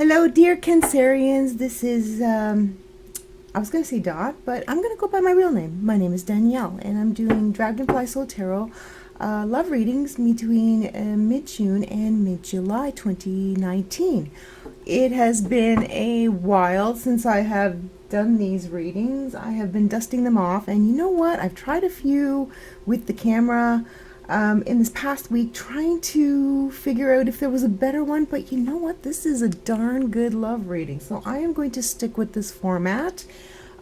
Hello, dear Cancerians. This is, I was going to say Dot, but I'm going to go by my real name. My name is Danielle, and I'm doing Dragonfly Soul Tarot love readings between mid-June and mid-July 2019. It has been a while since I have done these readings. I have been dusting them off, and you know what? I've tried a few with the camera in this past week, trying to figure out if there was a better one, but you know what? This is a darn good love reading, so I am going to stick with this format.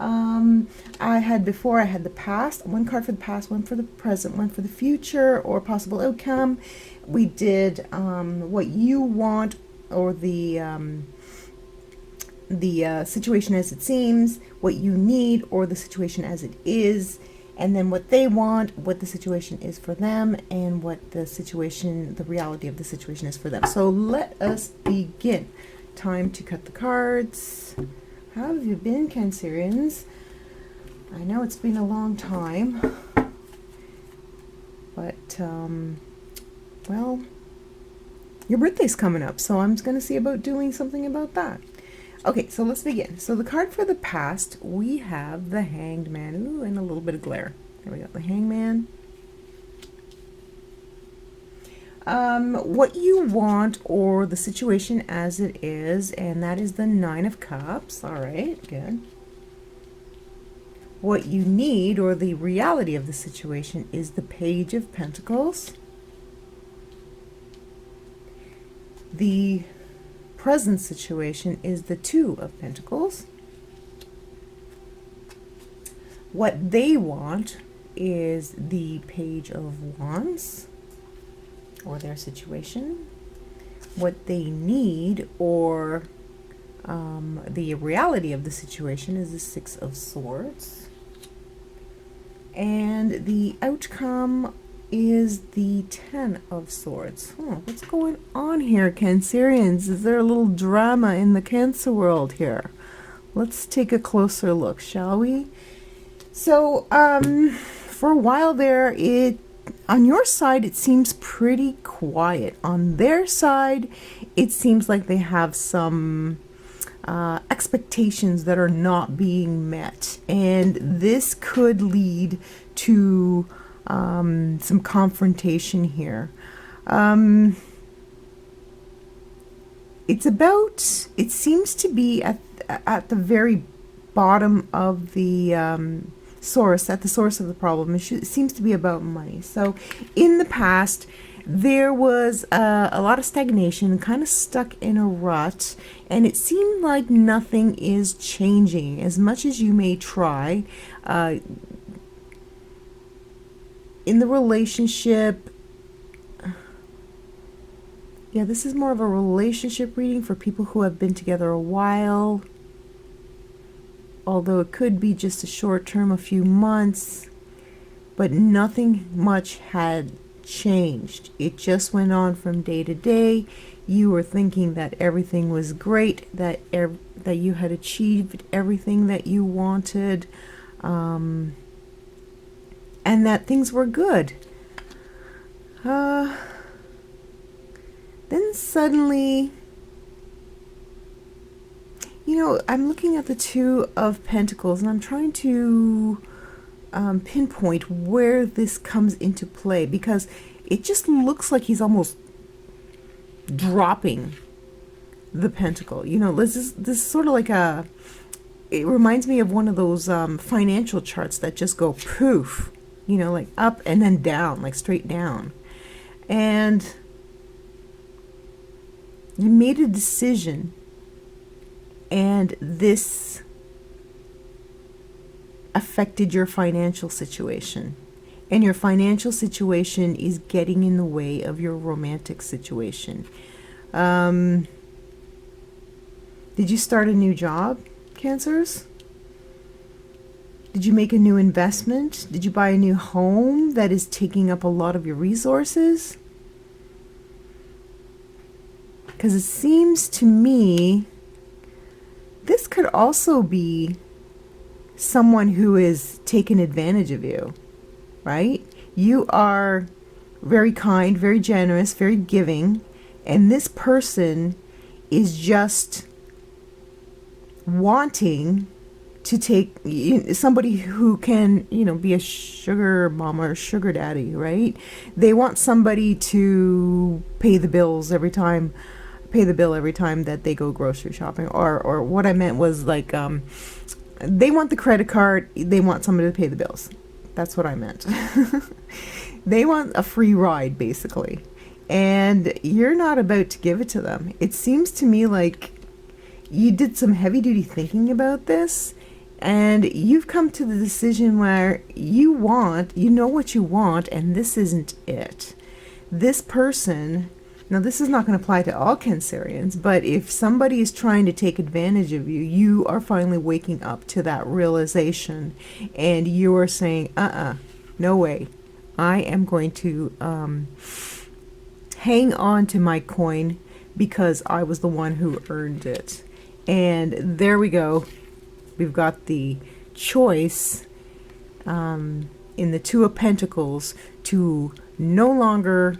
I had the past, one card for the past, one for the present, one for the future or possible outcome. We did what you want, or the situation as it seems, what you need, or the situation as it is, and then what they want, what the situation is for them, and what the reality of the situation is for them. So let us begin. Time to cut the cards. How have you been, Cancerians? I know it's been a long time, but, well, your birthday's coming up, so I'm just going to see about doing something about that. Okay, so let's begin. So the card for the past, we have the Hanged Man. Ooh, and a little bit of glare. There we go, the Hanged Man. What you want, or the situation as it is, and that is the Nine of Cups. All right, good. What you need, or the reality of the situation, is the Page of Pentacles. The present situation is the Two of Pentacles. What they want is the Page of Wands, or their situation. What they need, or the reality of the situation, is the Six of Swords. And the outcome is the Ten of Swords. What's going on here, Cancerians? Is there a little drama in the Cancer world here? Let's take a closer look, shall we? So, for a while there, on your side, it seems pretty quiet. On their side, it seems like they have some expectations that are not being met. And this could lead to some confrontation here. It seems to be at the very bottom of the source, at the source of the problem. It seems to be about money. So in the past, there was a lot of stagnation, kind of stuck in a rut, and it seemed like nothing is changing. As much as you may try, in the relationship, yeah, this is more of a relationship reading for people who have been together a while, although it could be just a short term, a few months, but nothing much had changed. It just went on from day to day. You were thinking that everything was great, that you had achieved everything that you wanted, and that things were good. Then suddenly, I'm looking at the Two of Pentacles, and I'm trying to pinpoint where this comes into play, because it just looks like he's almost dropping the pentacle. This is sort of like it reminds me of one of those financial charts that just go poof, like up and then down, like straight down. And you made a decision, and this affected your financial situation, and your financial situation is getting in the way of your romantic situation. Did you start a new job, Cancers? Did you make a new investment? Did you buy a new home that is taking up a lot of your resources? Because it seems to me this could also be someone who is taking advantage of you, right? You are very kind, very generous, very giving, and this person is just wanting to take somebody who can, be a sugar mama or sugar daddy, right? They want somebody to pay the bill every time that they go grocery shopping. Or what I meant was like, they want the credit card, they want somebody to pay the bills. That's what I meant. They want a free ride, basically. And you're not about to give it to them. It seems to me like you did some heavy duty thinking about this, and you've come to the decision where you know what you want, and this isn't it. This person, now this is not going to apply to all Cancerians, but if somebody is trying to take advantage of you, you are finally waking up to that realization, and you are saying, no way. I am going to hang on to my coin because I was the one who earned it. And there we go. We've got the choice in the Two of Pentacles to no longer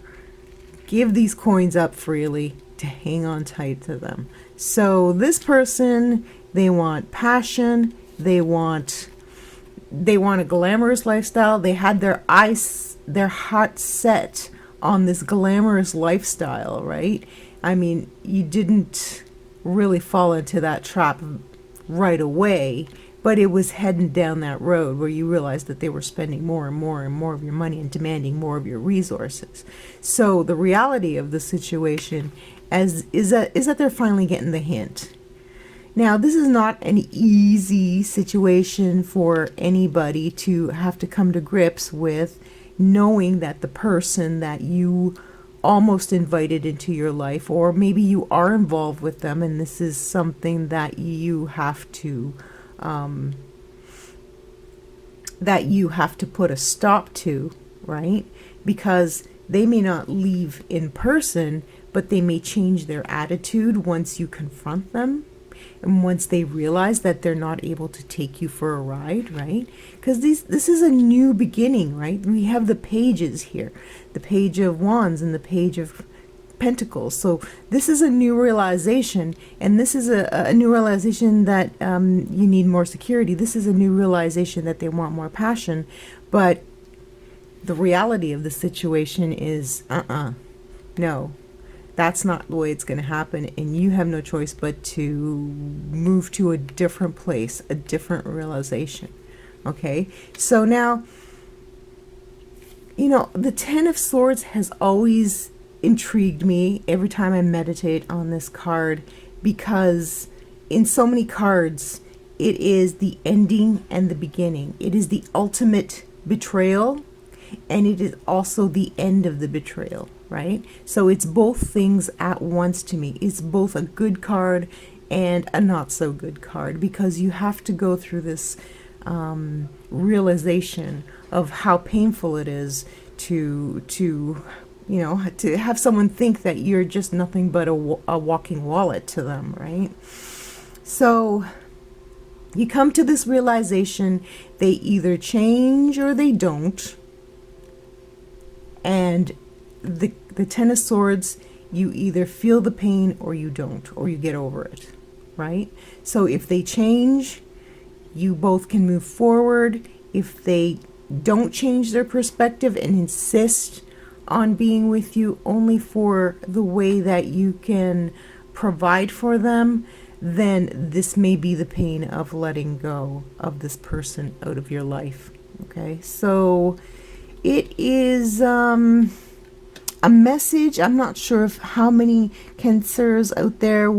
give these coins up freely, to hang on tight to them. So this person, they want passion, they want a glamorous lifestyle. They had their heart set on this glamorous lifestyle, right? I mean, you didn't really fall into that trap right away, but it was heading down that road where you realized that they were spending more and more and more of your money and demanding more of your resources. So the reality of the situation is that they're finally getting the hint. Now, this is not an easy situation for anybody to have to come to grips with, knowing that the person that you almost invited into your life, or maybe you are involved with them, and this is something that you have to put a stop to, right? Because they may not leave in person, but they may change their attitude once you confront them. And once they realize that they're not able to take you for a ride, right? Because this is a new beginning, right? We have the pages here, the Page of Wands and the Page of Pentacles. So this is a new realization, and this is a new realization that you need more security. This is a new realization that they want more passion. But the reality of the situation is, no. That's not the way it's going to happen, and you have no choice but to move to a different place, a different realization. Okay? So now, the Ten of Swords has always intrigued me every time I meditate on this card, because in so many cards, it is the ending and the beginning. It is the ultimate betrayal, and it is also the end of the betrayal. Right? So it's both things at once to me. It's both a good card and a not so good card, because you have to go through this realization of how painful it is to have someone think that you're just nothing but a walking wallet to them, right? So you come to this realization, they either change or they don't. And the Ten of Swords, you either feel the pain or you don't, or you get over it, right? So if they change, you both can move forward. If they don't change their perspective and insist on being with you only for the way that you can provide for them, then this may be the pain of letting go of this person out of your life. Okay, so it is a message. I'm not sure of how many Cancers out there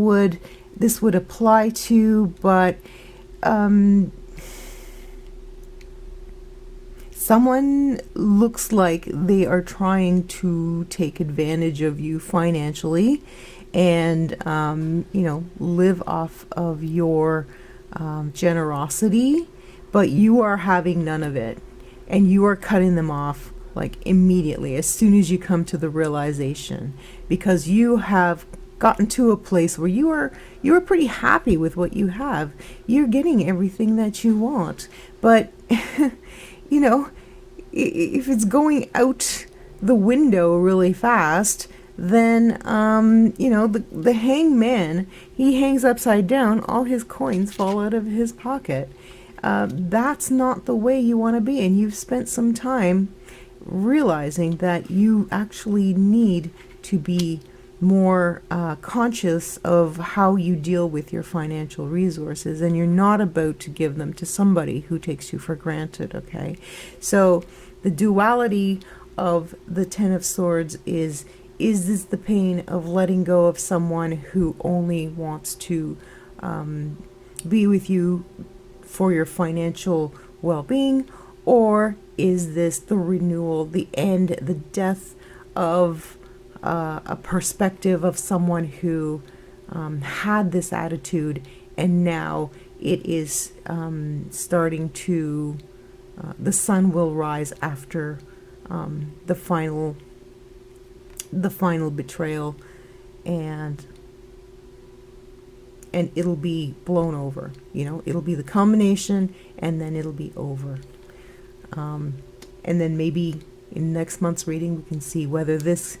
this would apply to, but someone looks like they are trying to take advantage of you financially and live off of your generosity, but you are having none of it, and you are cutting them off like immediately as soon as you come to the realization, because you have gotten to a place where you are pretty happy with what you have. You're getting everything that you want, but if it's going out the window really fast, then the hangman, he hangs upside down, all his coins fall out of his pocket. That's not the way you want to be, and you've spent some time realizing that you actually need to be more conscious of how you deal with your financial resources, and you're not about to give them to somebody who takes you for granted, okay? So the duality of the Ten of Swords is this the pain of letting go of someone who only wants to be with you for your financial well-being, or is this the renewal, the end, the death of a perspective of someone who had this attitude, and now it is starting to, the sun will rise after the final betrayal, and it'll be blown over. It'll be the culmination, and then it'll be over. And then maybe in next month's reading we can see whether this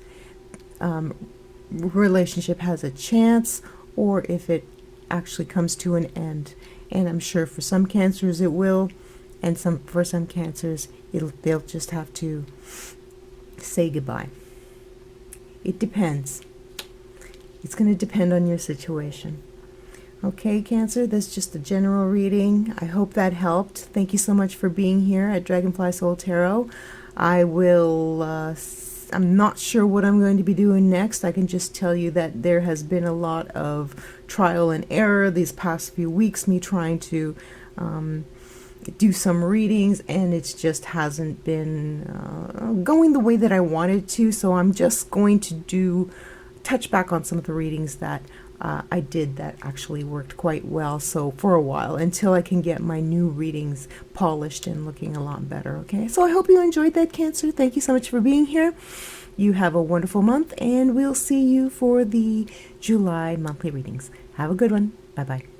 relationship has a chance, or if it actually comes to an end. And I'm sure for some cancers it will, and for some cancers they'll just have to say goodbye. It depends. It's going to depend on your situation. Okay, Cancer, that's just a general reading. I hope that helped. Thank you so much for being here at Dragonfly Soul Tarot. I'm not sure what I'm going to be doing next. I can just tell you that there has been a lot of trial and error these past few weeks, me trying to do some readings, and it just hasn't been going the way that I wanted to. So I'm just going to touch back on some of the readings that I did that actually worked quite well, so for a while, until I can get my new readings polished and looking a lot better. Okay, so I hope you enjoyed that, Cancer. Thank you so much for being here. You have a wonderful month, and we'll see you for the July monthly readings. Have a good one. Bye bye.